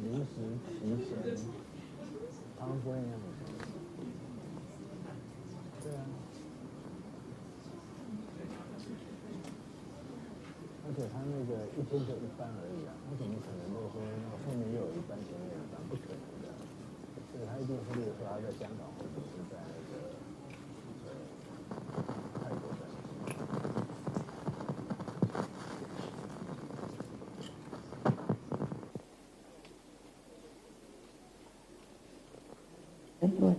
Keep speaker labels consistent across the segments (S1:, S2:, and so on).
S1: 临时提前PowerPoint样子。对啊。而且他那个一天就一班而已啊，他怎么可能就是说后面又有一班，前面有一班，不可能的。所以他一定是，例如说他在香港或者是在那个泰国的。
S2: 对。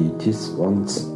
S2: It is once.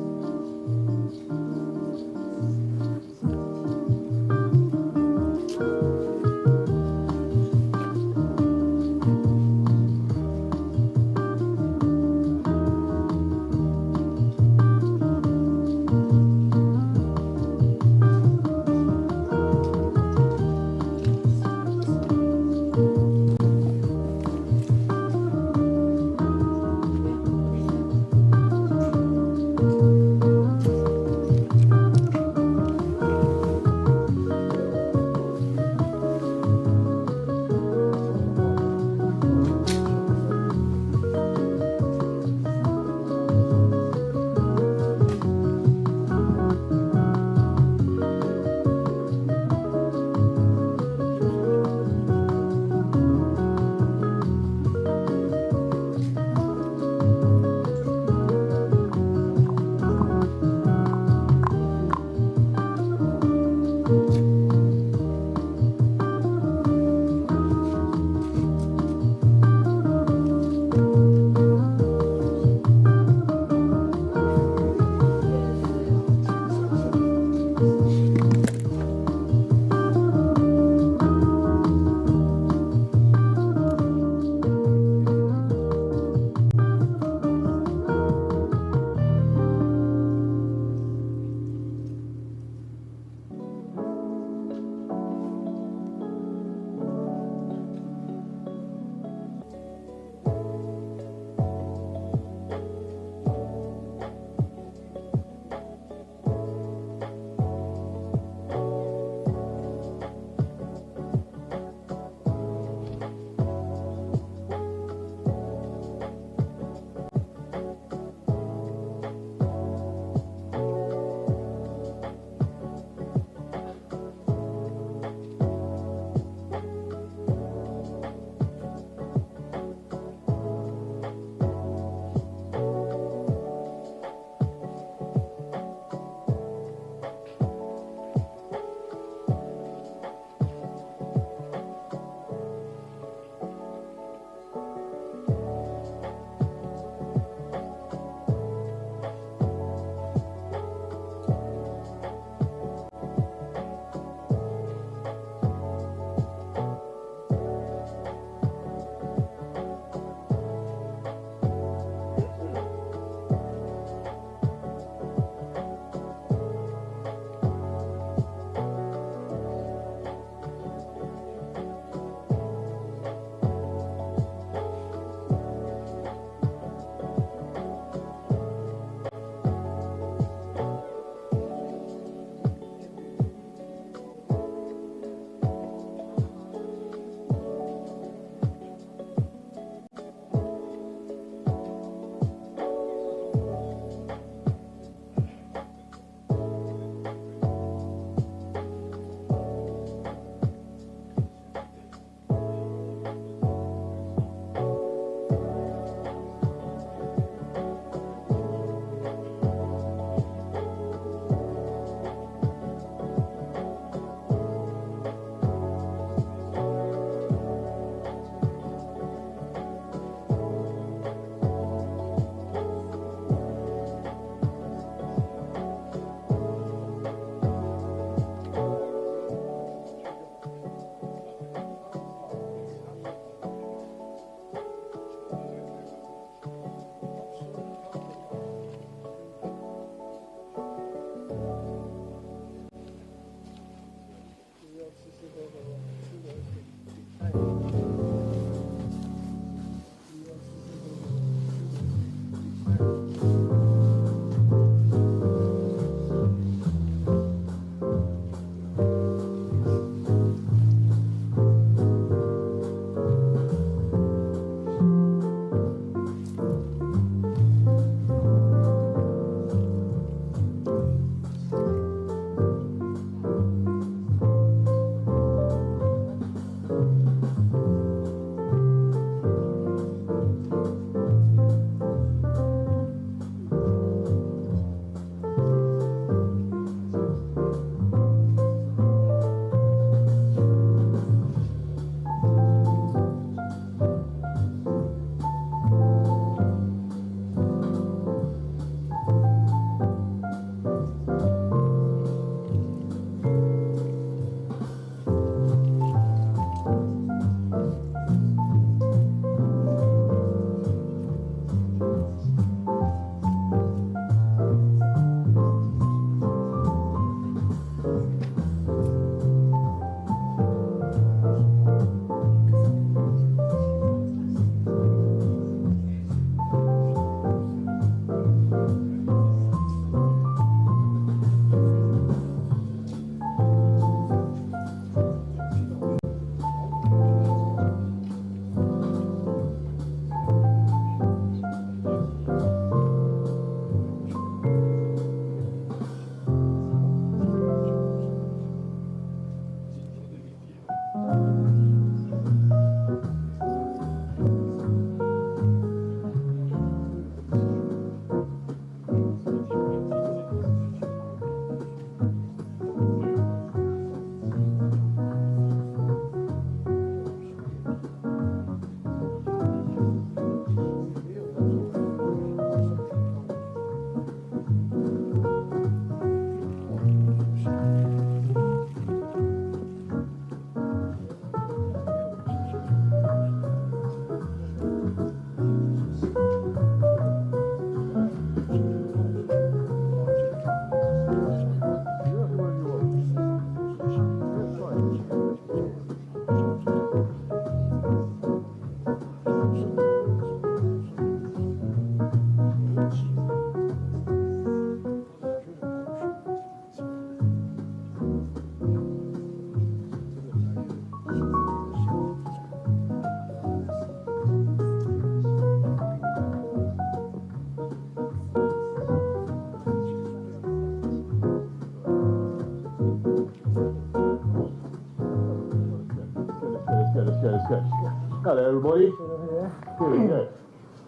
S2: Hello, everybody. Here we go.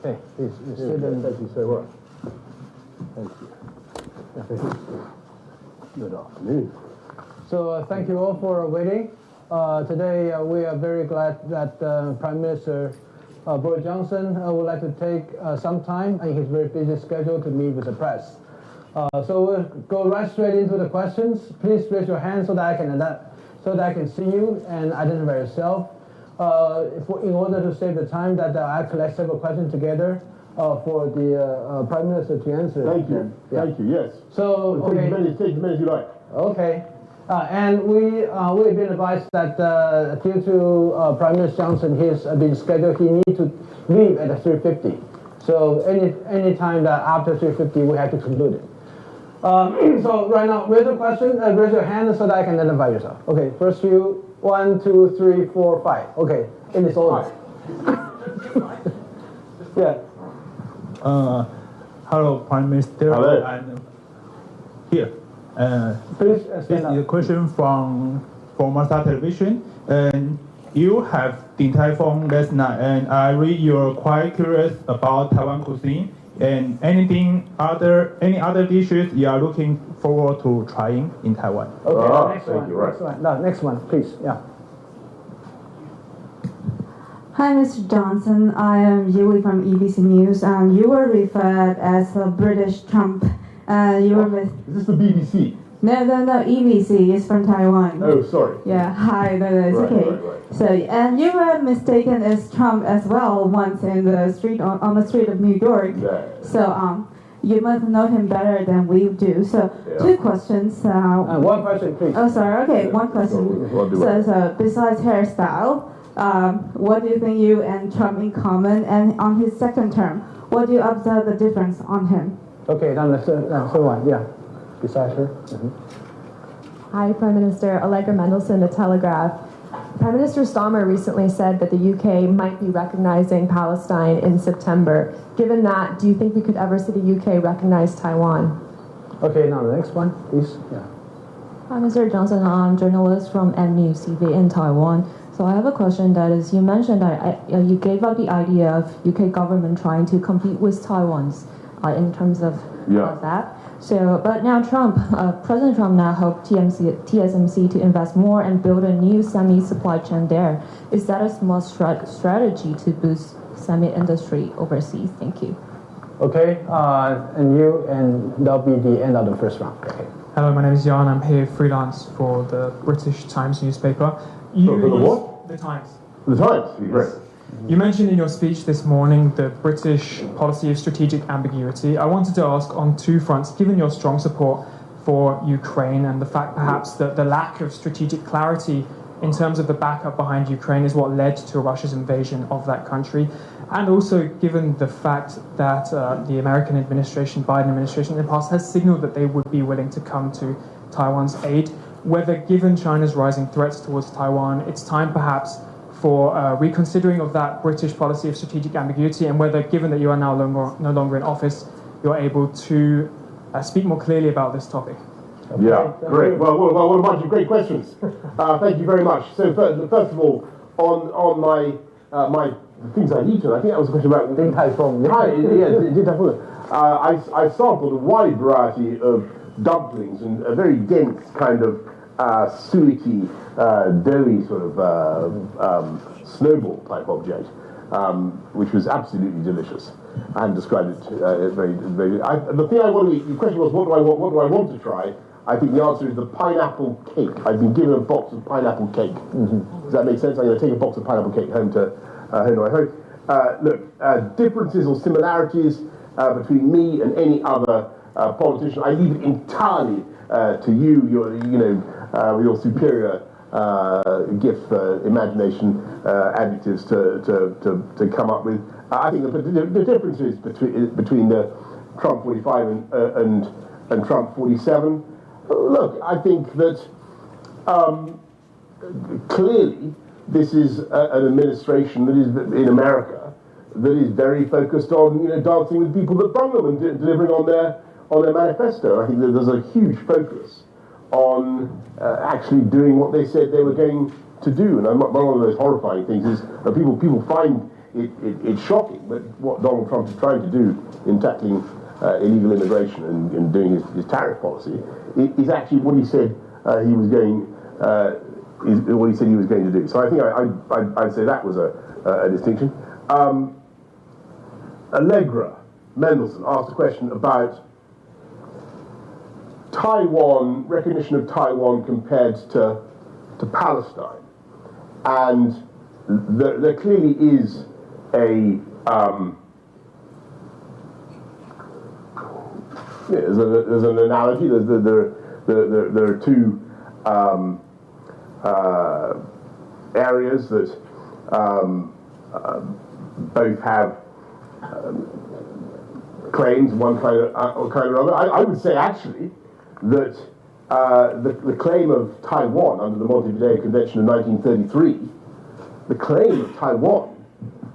S1: Okay, please sit and
S2: thank you so much.
S1: thank you.
S2: Good afternoon.
S1: So thank you all for waiting. Today we are very glad that Prime Minister Boris Johnson would like to take some time in his very busy schedule to meet with the press. So we'll go right straight into the questions. Please raise your hand so that I can see you and identify yourself. In order to save the time, that I collect several questions together for the Prime Minister to answer.
S2: Thank you.
S1: Yeah.
S2: Thank you. Yes.
S1: So okay.
S2: Take as many as you like.
S1: Okay. And we've been advised that due to Prime Minister Johnson, he's been scheduled. He needs to leave at 3:50. So any time that after 3:50, we have to conclude it. So right now, raise a question. Raise your hand so that I can identify yourself. Okay. First few. 1, 2, 3, 4, 5. Okay. In this order. Yeah.
S3: Hello, Prime Minister.
S2: Hello.
S3: And here.
S1: Please
S3: This
S1: stand
S3: is
S1: up.
S3: a question from Masa Television. And you have Din Tai Fung last night, and I read you're quite curious about Taiwan cuisine and any other dishes you are looking forward to trying in Taiwan.
S1: Okay. Next
S2: thank
S1: one.
S2: you, right.
S1: Next one. No, next one, please. Yeah.
S4: Hi, Mr. Johnson. I am Yuli from EBC News. You were referred as a British Trump. You were with...
S2: Is this the BBC?
S4: No, EBC is from Taiwan.
S2: Oh, sorry.
S4: Yeah, hi, no, it's
S2: Right,
S4: okay.
S2: right.
S4: So, and you were mistaken as Trump as well once in the street, on the street of New York.
S2: No.
S4: So, you must know him better than we do. So,
S2: Yeah.
S4: two questions.
S1: One question, please.
S4: Oh, sorry. Okay, one question.
S2: Well, do it.
S4: So, besides hairstyle, what do you think you and Trump in common? And on his second term, what do you observe the difference on him?
S1: Okay, then the third one. Yeah. Besides her.
S5: Hi, Prime Minister. Allegra Mendelsohn, The Telegraph. Prime Minister Starmer recently said that the UK might be recognizing Palestine in September. Given that, do you think we could ever see the UK recognize Taiwan?
S1: Okay, now the next one, please. Yeah.
S6: Hi, Mr. Johnson. I'm a journalist from MNews TV in Taiwan. So I have a question that is, you mentioned that you gave up the idea of UK government trying to compete with Taiwan's in terms of that. So, but now President Trump now hoped TSMC to invest more and build a new semi-supply chain there. Is that a smart strategy to boost semi-industry overseas? Thank you.
S1: Okay, and that'll be the end of the first round. Okay.
S7: Hello, my name is Jan. I'm here freelance for the British Times newspaper.
S2: For the what?
S7: The Times.
S2: The Times. Great.
S7: You mentioned in your speech this morning the British policy of strategic ambiguity. I wanted to ask on two fronts, given your strong support for Ukraine and the fact perhaps that the lack of strategic clarity in terms of the backup behind Ukraine is what led to Russia's invasion of that country, and also given the fact that the American administration, Biden administration in the past has signaled that they would be willing to come to Taiwan's aid, whether given China's rising threats towards Taiwan, it's time perhaps for reconsidering of that British policy of strategic ambiguity, and whether, given that you are now no longer in office, you're able to speak more clearly about this topic.
S2: Okay, yeah, great. Well, what a bunch of great questions. Thank you very much. So first of all, on my things I eat, I think that was a question about Din Tai Fung. Din Tai Fung. I sampled a wide variety of dumplings and a very dense kind of suety, doughy sort of snowball type object, which was absolutely delicious, and described it very, very. The thing I want to eat. The question was, what do I want to try? I think the answer is the pineapple cake. I've been given a box of pineapple cake. Does that make sense? I'm going to take a box of pineapple cake home to my home. Look, differences or similarities between me and any other politician, I leave it entirely to you. With your superior gift, imagination, adjectives to come up with. I think the differences between Trump 45 and Trump 47. Look, I think that clearly this is an administration that is in America that is very focused on dancing with people that brung them and delivering on their manifesto. I think that there's a huge focus on actually doing what they said they were going to do. And one of those horrifying things is that people find it's shocking, but what Donald Trump is trying to do in tackling illegal immigration and doing his tariff policy is actually what he said he was going to do. So I think I'd say that was a distinction. Allegra Mendelsohn asked a question about Taiwan, recognition of Taiwan compared to Palestine, and there clearly is there's an analogy. There are two areas that both have claims, one kind or other. I would say actually that the claim of Taiwan under the Montevideo Convention of 1933, the claim of Taiwan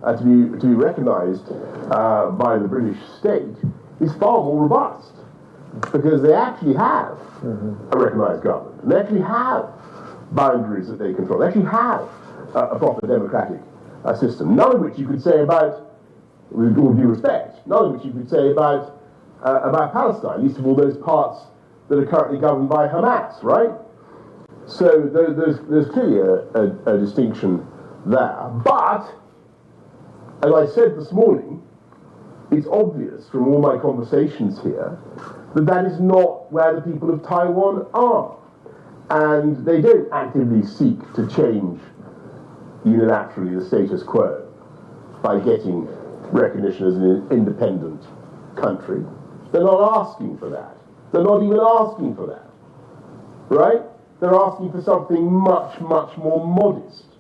S2: to be recognized by the British state is far more robust, because they actually have a recognized government, and they actually have boundaries that they control. They actually have a proper democratic system. None of which you could say about, with all due respect, none of which you could say about Palestine, least of all those parts that are currently governed by Hamas, right? So there's clearly a distinction there. But, as I said this morning, it's obvious from all my conversations here that is not where the people of Taiwan are. And they don't actively seek to change unilaterally the status quo by getting recognition as an independent country. They're not asking for that. They're not even asking for that, right? They're asking for something much, much more modest.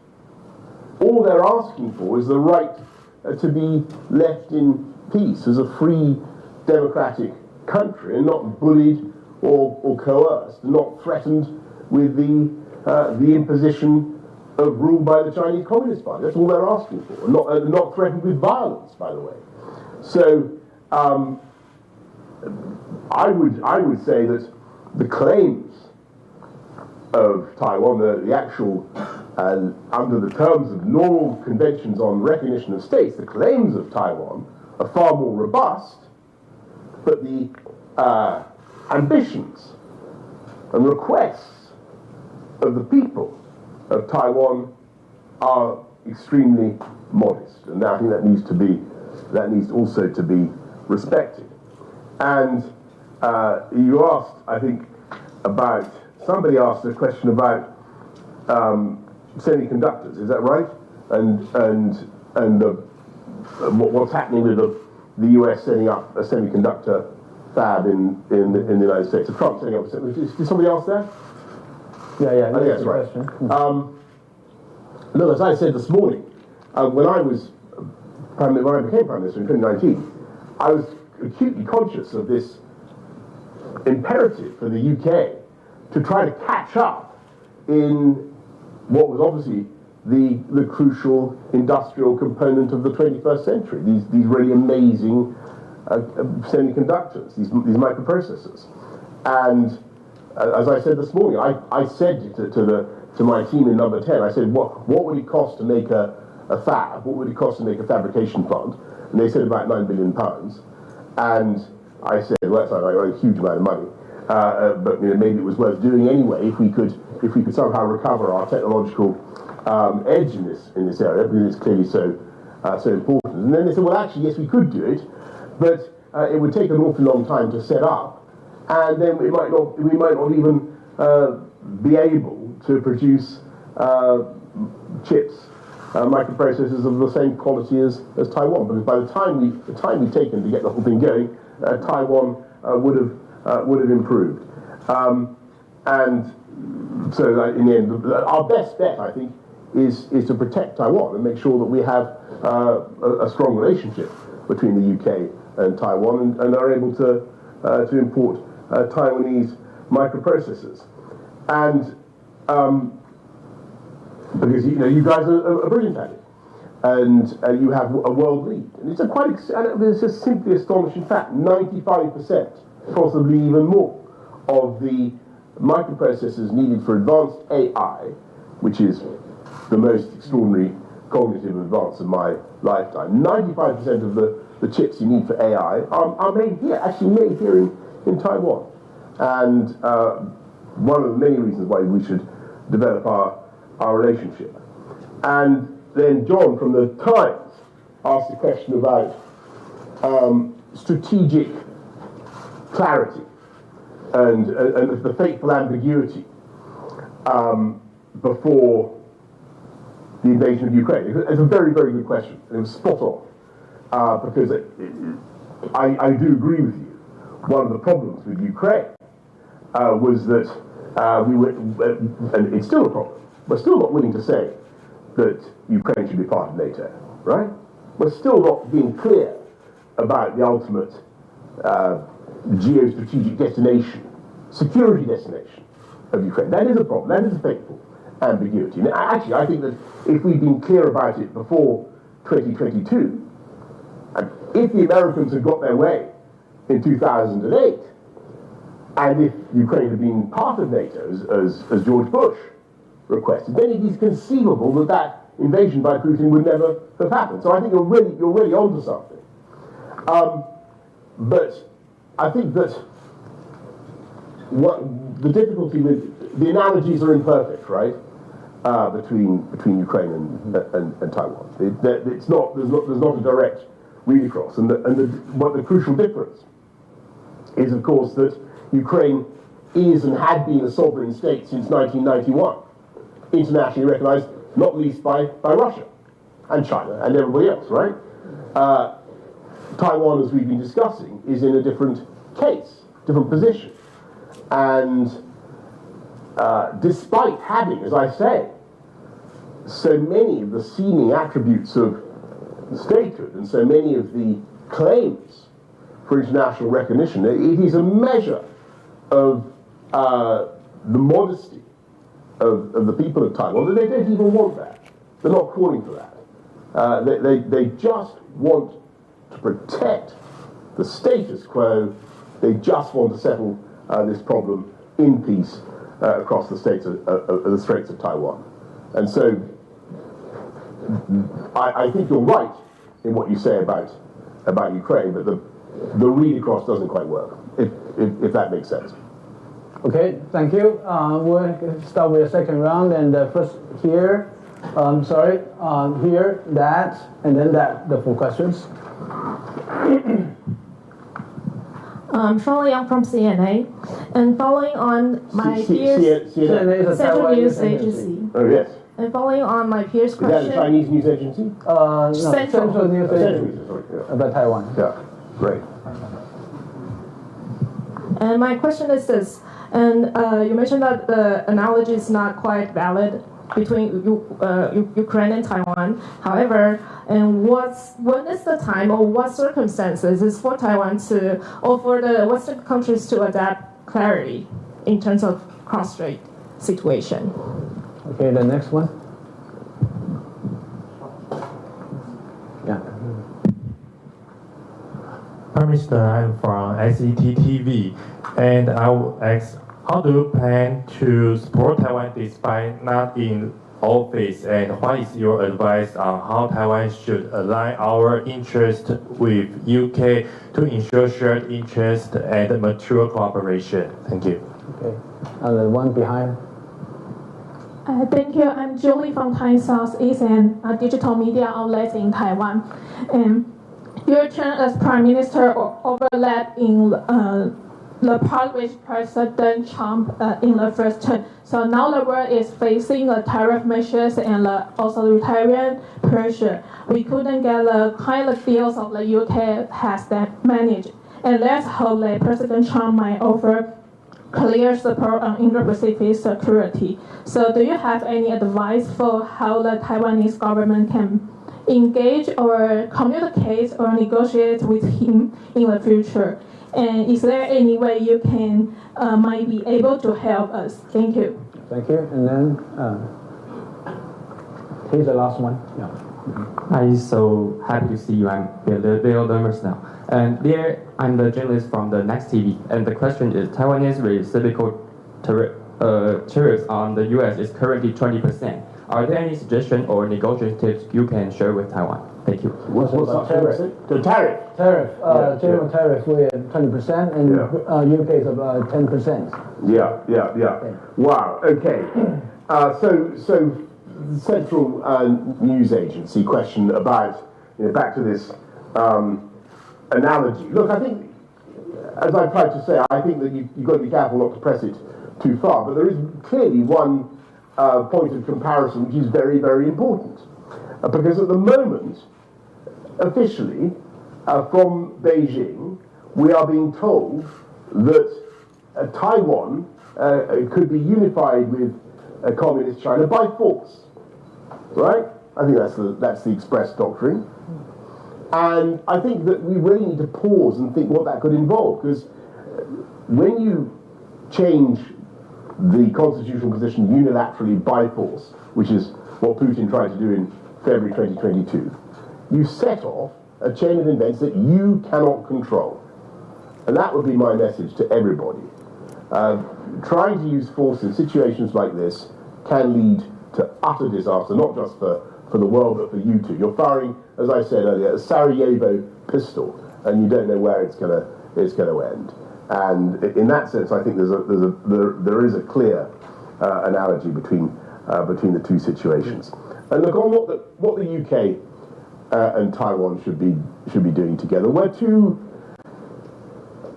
S2: All they're asking for is the right to be left in peace as a free, democratic country, and not bullied or coerced, and not threatened with the imposition of rule by the Chinese Communist Party. That's all they're asking for, and not threatened with violence, by the way. So I would say that the claims of Taiwan, the actual, under the terms of normal conventions on recognition of states, the claims of Taiwan are far more robust, but the ambitions and requests of the people of Taiwan are extremely modest, and I think that needs also to be respected. And you asked, I think, about, somebody asked a question about semiconductors. Is that right? And what's happening with the US setting up a semiconductor fab in the United States? So Trump setting up a semiconductor. Is somebody else there?
S1: Yeah.
S2: I think that's right. Look, as I said this morning, when I became Prime Minister in 2019, I was acutely conscious of this imperative for the UK to try to catch up in what was obviously the crucial industrial component of the 21st century, these really amazing semiconductors, these microprocessors. And as I said this morning, I said to my team in Number 10, I said, what would it cost to make a fab? What would it cost to make a fabrication plant? And they said about £9 billion. And I said, well, that's not a huge amount of money, but maybe it was worth doing anyway if we could somehow recover our technological edge in this area, because it's clearly so important. And then they said, well, actually, yes, we could do it, but it would take an awfully long time to set up, and then we might not even be able to produce chips, microprocessors of the same quality as Taiwan, because by the time we've taken to get the whole thing going, Taiwan would have improved. And so in the end, our best bet, I think, is to protect Taiwan and make sure that we have a strong relationship between the UK and Taiwan, and are able to import Taiwanese microprocessors. And because you guys are brilliant at it, and you have a world lead, and it's a simply astonishing fact: 95%, possibly even more, of the microprocessors needed for advanced AI, which is the most extraordinary cognitive advance of my lifetime. 95% of the chips you need for AI are made here, actually made here in Taiwan. And one of the many reasons why we should develop our relationship. And then John from the Times asked a question about strategic clarity and the fateful ambiguity before the invasion of Ukraine. It's a very, very good question. It was spot on because I do agree with you. One of the problems with Ukraine was that we were, and it's still a problem, we're still not willing to say that Ukraine should be part of NATO, right? We're still not being clear about the ultimate geostrategic destination, security destination of Ukraine. That is a problem. That is a fateful ambiguity. Now, actually, I think that if we'd been clear about it before 2022, and if the Americans had got their way in 2008, and if Ukraine had been part of NATO, as George Bush requested, then it is conceivable that that invasion by Putin would never have happened. So I think you're really onto something. But I think that what the difficulty with the analogies are imperfect, right? Between Ukraine and Taiwan, there's not a direct read across, and the crucial difference is, of course, that Ukraine is and had been a sovereign state since 1991, internationally recognized, not least by Russia and China and everybody else, right? Taiwan, as we've been discussing, is in a different case, different position, and despite having, as I say, so many of the seeming attributes of statehood and so many of the claims for international recognition, it is a measure of the modesty of the people of Taiwan. They don't even want that. They're not calling for that. They just want to protect the status quo. They just want to settle this problem in peace across the Straits of Taiwan. And so I think you're right in what you say about Ukraine, but the read across doesn't quite work, if that makes sense.
S1: Okay, thank you. We'll start with the second round, and first here, here, that, and then that, the full questions.
S8: Shirley Young from CNA, and following on my peers,
S1: CNA is a
S8: Central
S1: Taiwan
S8: News Agency.
S2: Oh yes.
S8: And following on my peers'
S2: Is that
S8: question,
S2: a Chinese news agency?
S1: No, Central News
S2: Central
S1: Agency
S2: News, sorry. Yeah.
S1: about Taiwan.
S2: Yeah, great.
S8: and my question is this, and you mentioned that the analogy is not quite valid between Ukraine and Taiwan. However, and when is the time or what circumstances is for Taiwan to, or for the Western countries to adapt clarity in terms of cross-strait situation?
S1: Okay, the next one. Yeah.
S9: Prime Minister, I'm from SETTV, and I will ask, how do you plan to support Taiwan despite not in office, and what is your advice on how Taiwan should align our interest with UK to ensure shared interest and mature cooperation? Thank you.
S1: Okay, the one behind.
S10: Thank you. I'm Julie from Thai Southeast and a digital media outlet in Taiwan. And your term as Prime Minister overlapped in the part with President Trump in the first term. So now the world is facing the tariff measures and authoritarian pressure. We couldn't get the kind of deals of the UK has that managed. And let's hope that President Trump might offer clear support on Indo-Pacific security. So do you have any advice for how the Taiwanese government can engage or communicate or negotiate with him in the future? And is there any way you can might be able to help us? Thank you.
S1: Thank you. And then here's the last one. Yeah.
S11: I'm so happy to see you. I'm Bill Lemers now. And there, I'm the journalist from the Next TV. And the question is, Taiwanese reciprocal tariffs on the US is currently 20%. Are there any suggestions or negotiative tips you can share with Taiwan? Thank you.
S2: What's tariff? The tariff.
S1: General tariff we're at 20%, and UK is about 10%.
S2: Yeah. Wow. Okay. So Central News Agency question about, back to this analogy. Look, I think, as I've tried to say, I think that you've got to be careful not to press it too far. But there is clearly one point of comparison which is very, very important. Because at the moment, officially, from Beijing, we are being told that Taiwan could be unified with communist China by force. Right? I think that's the express doctrine. And I think that we really need to pause and think what that could involve, because when you change the constitutional position unilaterally by force, which is what Putin tried to do in February 2022, you set off a chain of events that you cannot control. And that would be my message to everybody. Trying to use force in situations like this can lead to utter disaster, not just for the world, but for you too. You're firing, as I said earlier, a Sarajevo pistol, and you don't know where it's going to end. And in that sense, I think there is a clear analogy between the two situations. And look on what the UK and Taiwan should be doing together. We're two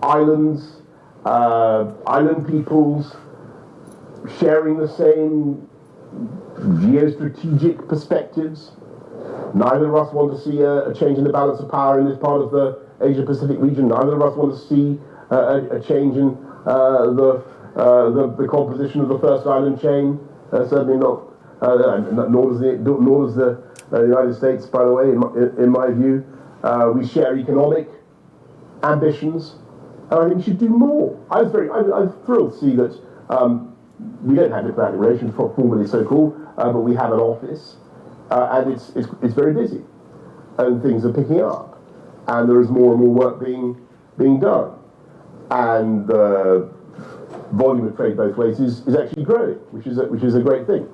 S2: islands, island peoples, sharing the same geostrategic perspectives. Neither of us want to see a change in the balance of power in this part of the Asia-Pacific region. Neither of us want to see a change in the composition of the first island chain. Certainly not. Nor does the United States, by the way, in my view. We share economic ambitions, and I think we should do more. I was thrilled to see that we don't have diplomatic relations, formally so called, but we have an office, and it's very busy, and things are picking up, and there is more and more work being done, and the volume of trade both ways is actually growing, which is a great thing.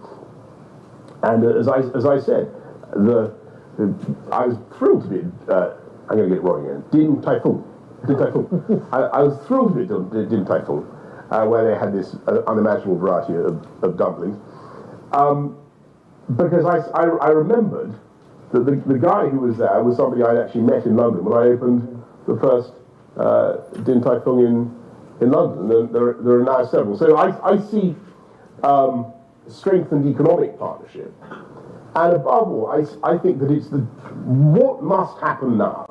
S2: And as I said, I was thrilled to be. I'm going to get it wrong again. Din Tai Fung. I was thrilled to be Din Tai Fung, where they had this unimaginable variety of dumplings. Because I remembered that the guy who was there was somebody I'd actually met in London when I opened the first Din Tai Fung in London. And there are now several. So I see strengthened economic partnership. And above all, I think that what must happen now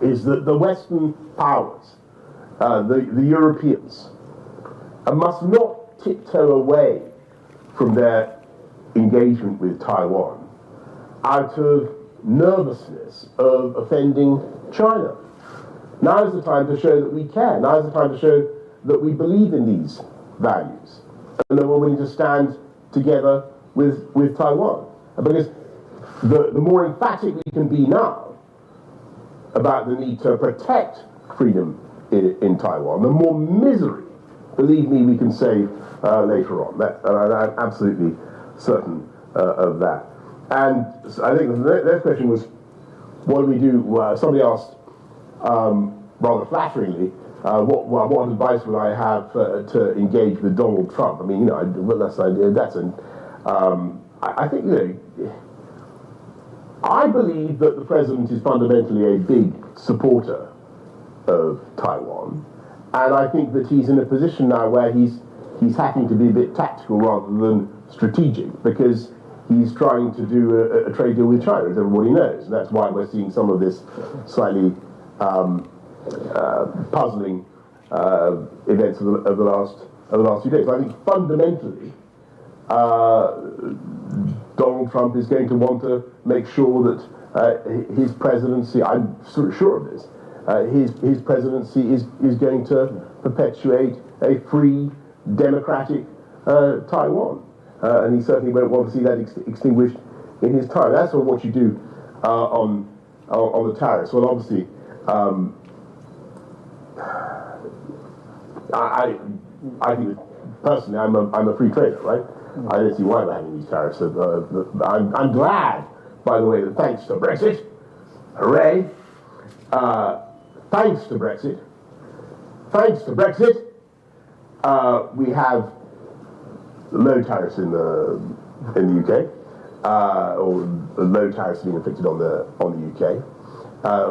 S2: is that the Western powers, the Europeans, must not tiptoe away from their engagement with Taiwan out of nervousness of offending China. Now is the time to show that we care. Now is the time to show that we believe in these values and that we're willing to stand together with Taiwan. Because the more emphatic we can be now about the need to protect freedom in Taiwan, the more misery, believe me, we can save later on. I'm absolutely certain of that. And I think the next question was, what do we do? Somebody asked, rather flatteringly, what advice would I have to engage with Donald Trump? I mean, I think, I believe that the president is fundamentally a big supporter of Taiwan, and I think that he's in a position now where he's having to be a bit tactical rather than strategic, because he's trying to do a trade deal with China, as everybody knows, and that's why we're seeing some of this slightly puzzling events of the last few days. I think fundamentally, Donald Trump is going to want to make sure that his presidency, I'm sure of this, his presidency is going to perpetuate a free, democratic Taiwan. And he certainly won't want to see that extinguished in his time. That's what you do on the tariffs. Well, obviously, I think personally I'm a free trader, right? I don't see why we're having these tariffs. I'm glad, by the way, that thanks to Brexit, hooray, thanks to Brexit, we have low tariffs in the UK, or low tariffs being inflicted on the UK,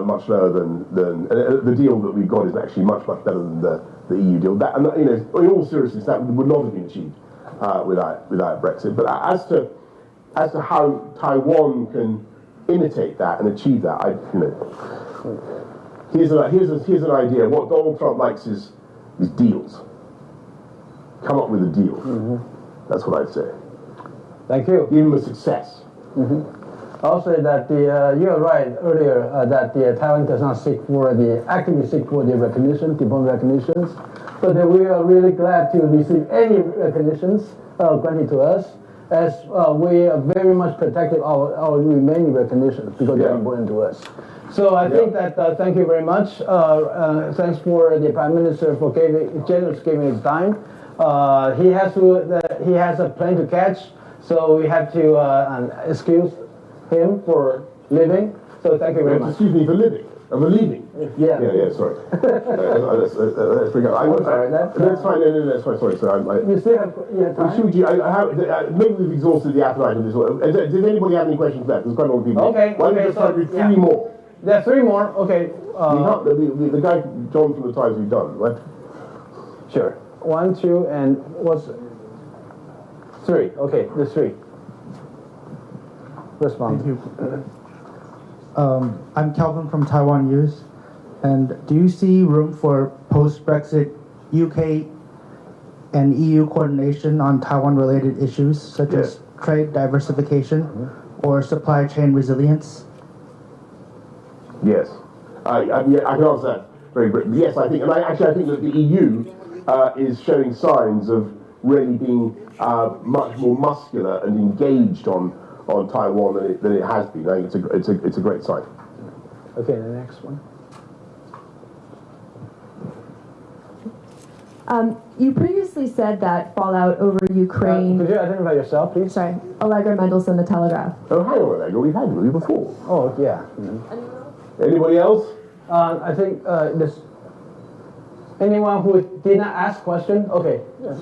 S2: much lower than the deal that we've got is actually much better than the EU deal. That, and you know, in all seriousness, that would not have been achieved without Brexit. But as to how Taiwan can imitate that and achieve that, here's an idea. What Donald Trump likes is deals. Come up with a deal. That's what I'd say.
S1: Thank you.
S2: Give him a success.
S1: I'll say that you're right earlier that Taiwan does not actively seek for the recognition, diplomatic recognitions, but we are really glad to receive any recognitions granted to us, as we are very much protective of our remaining recognitions because they're important to us. So I think that thank you very much. Thanks for the Prime Minister for generously giving his time. He has a plane to catch, so we have to excuse him for living. So thank you very much.
S2: Excuse me for living. I'm leaving.
S1: Yeah.
S2: Sorry. Let's bring up. That's fine. No, that's fine. Sorry, sir.
S1: You still have time?
S2: Maybe we've exhausted the appetite of this one. Does anybody have any questions left? There's quite a lot of people.
S1: Okay.
S2: Why don't we just try to do three more?
S1: There are three more. Okay.
S2: The guy John from the Times we've done, right?
S1: Sure. 1, 2, and what's 3? Okay, there's 3. Respond.
S12: Thank you. I'm Calvin from Taiwan News. And do you see room for post-Brexit UK and EU coordination on Taiwan-related issues such as trade diversification or supply chain resilience?
S2: Yes. I can answer that very briefly. Yes, I think, and I think that the EU is showing signs of really being much more muscular and engaged on Taiwan than it has been. I think it's a great sign.
S1: Okay, the next one.
S5: You previously said that fallout over Ukraine.
S1: Could you identify yourself, please?
S5: Sorry, Allegra Mendelsohn, The Telegraph.
S2: Oh, hang on, Allegra. We've had you before.
S1: Oh, yeah.
S2: Anybody else?
S1: I think this. Anyone who did not ask question? Okay. Yes.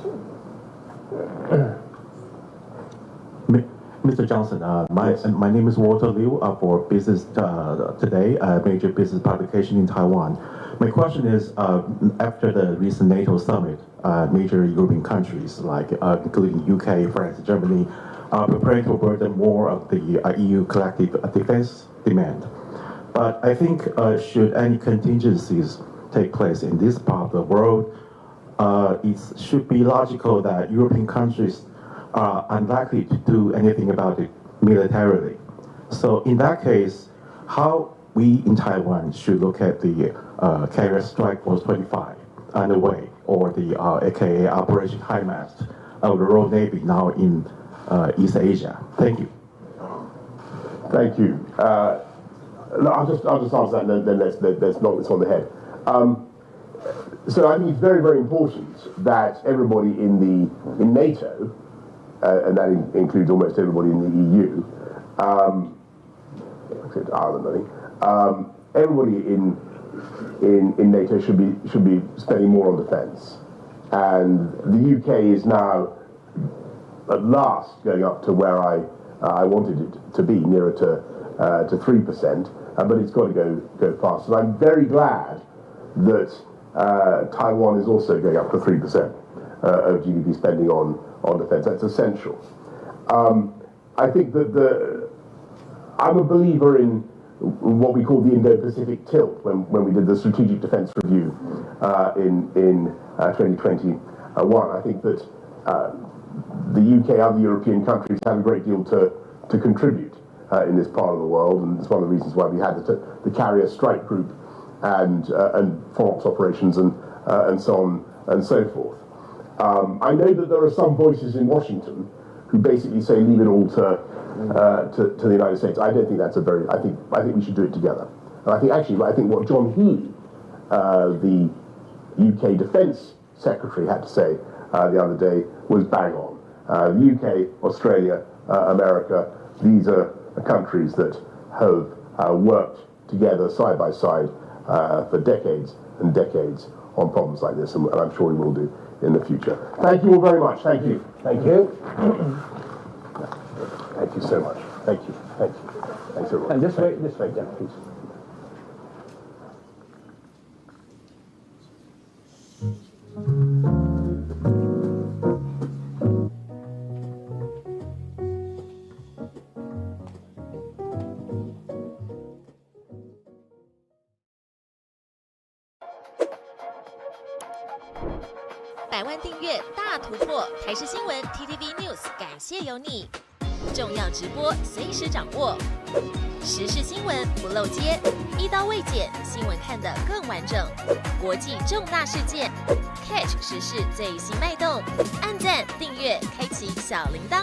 S13: Mr. Johnson, my name is Walter Liu for Business Today, a major business publication in Taiwan. My question is, after the recent NATO summit, major European countries, like including UK, France, Germany, are preparing to burden more of the EU collective defense demand. But I think should any contingencies take place in this part of the world, it should be logical that European countries are unlikely to do anything about it militarily. So in that case, how we in Taiwan should look at the Carrier Strike Force 25 underway, or the AKA Operation High Mast of the Royal Navy now in East Asia. Thank you.
S2: Thank you. I'll just answer that, and then let's knock this on the head. So I think it's very, very important that everybody in NATO, and that includes almost everybody in the EU, except Ireland, I think. Everybody in NATO should be spending more on defence, and the UK is now at last going up to where I wanted it to be, nearer to 3%, but it's got to go fast. And I'm very glad that Taiwan is also going up to 3% of GDP spending on defence. That's essential. I think that I'm a believer in what we call the Indo-Pacific tilt when we did the Strategic Defence Review in 2021. I think that the UK, other European countries have a great deal to contribute in this part of the world, and it's one of the reasons why we had the Carrier Strike Group and FOROPS operations and so on and so forth. I know that there are some voices in Washington who basically say leave it all to the United States. I don't think that's I think we should do it together. And I think what John Healey, the UK Defence Secretary, had to say the other day was bang on. The UK, Australia, America, these are countries that have worked together side by side for decades and decades on problems like this, and I'm sure we will do in the future. Thank you all very much. Thank you.
S1: Thank you.
S2: Thank you so much. Thank you. Thank you. Thanks everyone.
S1: And this way, yeah, please.100
S14: 万订阅大突破，台视新闻 TTVNews 感谢有你，重要直播随时掌握，时事新闻不漏接，一刀未剪，新闻看得更完整，国际重大事件 ，catch 时事最新脉动，按赞订阅，开启小铃铛。